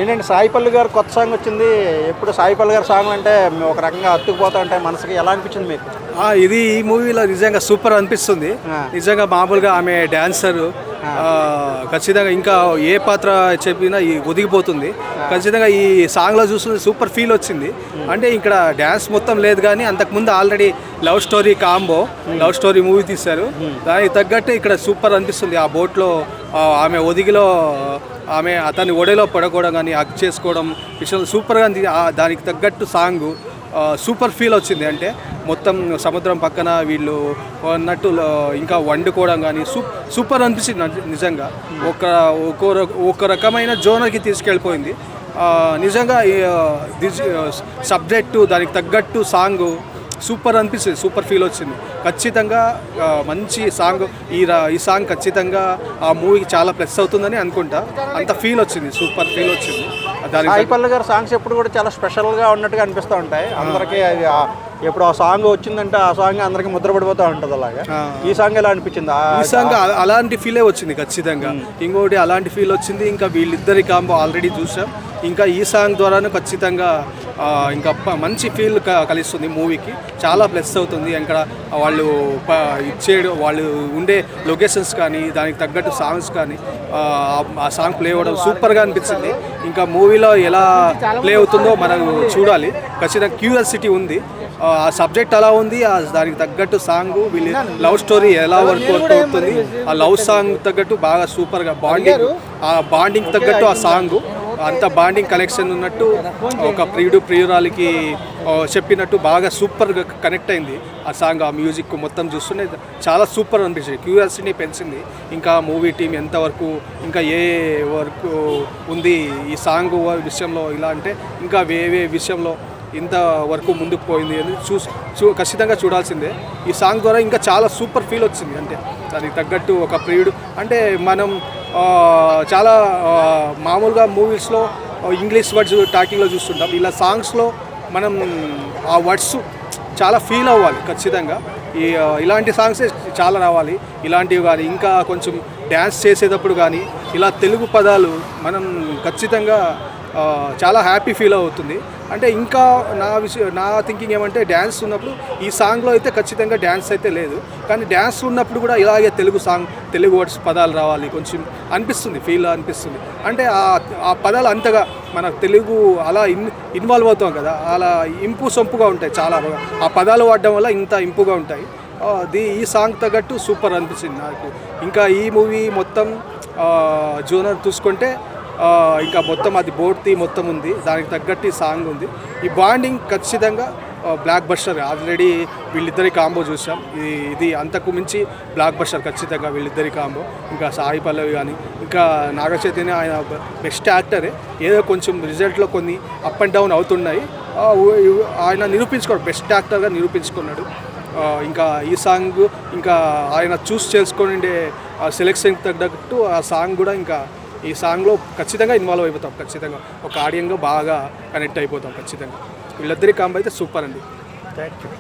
ఏంటంటే సాయిపల్లి గారు కొత్త సాంగ్ వచ్చింది. ఎప్పుడు సాయిపల్లి గారి సాంగ్ అంటే ఒక రకంగా అతుక్కుపోతూ ఉంటాయి మనసుకి. ఎలా అనిపించింది మీకు? ఇది ఈ మూవీలో నిజంగా సూపర్ అనిపిస్తుంది. నిజంగా మామూలుగా ఆమె డాన్సర్ ఖచ్చితంగా ఇంకా ఏ పాత్ర చెప్పినా ఒదిగిపోతుంది. ఖచ్చితంగా ఈ సాంగ్లో చూస్తుంది సూపర్ ఫీల్ వచ్చింది. అంటే ఇక్కడ డ్యాన్స్ మొత్తం లేదు కానీ అంతకుముందు ఆల్రెడీ లవ్ స్టోరీ మూవీ తీశారు. దానికి తగ్గట్టు ఇక్కడ సూపర్ అనిపిస్తుంది. ఆ బోట్లో ఆమె ఒదిగిలో ఆమె అతని ఒడేలో పడకూడడం కానీ హక్ చేసుకోవడం విషయం సూపర్గా దానికి తగ్గట్టు సాంగ్ సూపర్ ఫీల్ వచ్చింది. అంటే మొత్తం సముద్రం పక్కన వీళ్ళు అన్నట్టు ఇంకా వండుకోవడం కానీ సూపర్ అనిపించింది. నిజంగా ఒక రకమైన జోనర్కి తీసుకెళ్ళిపోయింది. నిజంగా సబ్జెక్టు దానికి తగ్గట్టు సాంగ్ సూపర్ అనిపిస్తుంది. సూపర్ ఫీల్ వచ్చింది. ఖచ్చితంగా మంచి సాంగ్. ఈ సాంగ్ ఖచ్చితంగా ఆ మూవీకి చాలా ప్లస్ అవుతుందని అనుకుంటా. అంత ఫీల్ వచ్చింది, సూపర్ ఫీల్ వచ్చింది. సాయిపల్లి గారి సాంగ్స్ ఎప్పుడు కూడా చాలా స్పెషల్గా ఉన్నట్టుగా అనిపిస్తూ ఉంటాయి అందరికీ. అది ఎప్పుడు ఆ సాంగ్ వచ్చిందంటే ఆ సాంగ్ అందరికి ముద్రపడిపోతూ ఉంటుంది. అలాగా ఈ సాంగ్ ఎలా అనిపించింది? ఈ సాంగ్ అలాంటి ఫీలే వచ్చింది ఖచ్చితంగా. ఇంకోటి అలాంటి ఫీల్ వచ్చింది. ఇంకా వీళ్ళిద్దరి కాంబో ఆల్రెడీ చూసాం. ఇంకా ఈ సాంగ్ ద్వారాను ఖచ్చితంగా ఇంకా మంచి ఫీల్ కలుస్తుంది మూవీకి. చాలా ప్లస్ అవుతుంది. ఇంకా వాళ్ళు వాళ్ళు ఉండే లొకేషన్స్ కానీ దానికి తగ్గట్టు సాంగ్స్ కానీ ఆ సాంగ్ ప్లే అవ్వడం సూపర్గా అనిపించింది. ఇంకా మూవీలో ఎలా ప్లే అవుతుందో మనం చూడాలి. ఖచ్చితంగా క్యూరియాసిటీ ఉంది. ఆ సబ్జెక్ట్ అలా ఉంది, దానికి తగ్గట్టు సాంగ్ వీళ్ళు లవ్ స్టోరీ ఎలా వర్క్ అవుతుంది. ఆ లవ్ సాంగ్ తగ్గట్టు బాగా సూపర్గా బాండింగ్ తగ్గట్టు ఆ సాంగ్ అంత బాండింగ్ కనెక్షన్ ఉన్నట్టు ఒక ప్రియురాలికి చెప్పినట్టు బాగా సూపర్గా కనెక్ట్ అయింది ఆ సాంగ్. ఆ మ్యూజిక్ మొత్తం చూస్తుంటే చాలా సూపర్ అనిపించింది. క్యూరియాసిటీని పెంచింది. ఇంకా మూవీ టీం ఎంతవరకు ఇంకా ఏ వర్క్ ఉంది ఈ సాంగ్ విషయంలో, ఇలా అంటే ఇంకా వేరే విషయంలో ఇంతవరకు ముందుకు పోయింది అని ఖచ్చితంగా చూడాల్సిందే. ఈ సాంగ్ ద్వారా ఇంకా చాలా సూపర్ ఫీల్ వచ్చింది. అంటే దానికి తగ్గట్టు ఒక ప్రియుడు అంటే మనం చాలా మామూలుగా మూవీస్లో ఇంగ్లీష్ వర్డ్స్ టాకింగ్లో చూస్తుంటాం. ఇలా సాంగ్స్లో మనం ఆ వర్డ్స్ చాలా ఫీల్ అవ్వాలి ఖచ్చితంగా. ఇలాంటి సాంగ్సే చాలా రావాలి. ఇలాంటివి కానీ ఇంకా కొంచెం డ్యాన్స్ చేసేటప్పుడు కానీ ఇలా తెలుగు పదాలు మనం ఖచ్చితంగా చాలా హ్యాపీ ఫీల్ అవుతుంది. అంటే ఇంకా నా థింకింగ్ ఏమంటే డ్యాన్స్ ఉన్నప్పుడు ఈ సాంగ్లో అయితే ఖచ్చితంగా డ్యాన్స్ అయితే లేదు, కానీ డ్యాన్స్ ఉన్నప్పుడు కూడా ఇలాగే తెలుగు వర్డ్స్ పదాలు రావాలి కొంచెం అనిపిస్తుంది, ఫీల్ అనిపిస్తుంది. అంటే ఆ పదాలు అంతగా మన తెలుగు అలా ఇన్వాల్వ్ అవుతాం కదా, అలా ఇంపు సొంపుగా ఉంటాయి చాలా. ఆ పదాలు వాడడం వల్ల ఇంత ఇంపుగా ఉంటాయి. ఈ సాంగ్ తగ్గట్టు సూపర్ అనిపించింది నాకు. ఇంకా ఈ మూవీ మొత్తం జోనర్ చూసుకుంటే ఇంకా మొత్తం అది బోర్తి మొత్తం ఉంది, దానికి తగ్గట్టు ఈ సాంగ్ ఉంది. ఈ బాండింగ్ ఖచ్చితంగా బ్లాక్ బస్టర్. ఆల్రెడీ వీళ్ళిద్దరి కాంబో చూసాం. ఇది అంతకు మించి బ్లాక్ బస్టర్ ఖచ్చితంగా వీళ్ళిద్దరి కాంబో. ఇంకా సాయి పల్లవి కానీ ఇంకా నాగ చైతన్య ఆయన బెస్ట్ యాక్టరే. ఏదో కొంచెం రిజల్ట్లో కొన్ని అప్ అండ్ డౌన్ అవుతున్నాయి. ఆయన బెస్ట్ యాక్టర్గా నిరూపించుకున్నాడు. ఇంకా ఈ సాంగ్ ఇంకా ఆయన చేసుకొని సెలెక్షన్ తగ్గట్టు ఆ సాంగ్ కూడా ఇంకా ఈ సాంగ్లో ఖచ్చితంగా ఇన్వాల్వ్ అయిపోతాం. ఖచ్చితంగా ఒక ఆడియన్గా బాగా కనెక్ట్ అయిపోతాం ఖచ్చితంగా. వీళ్ళిద్దరి కాంబో అయితే సూపర్ అండి. Thank you.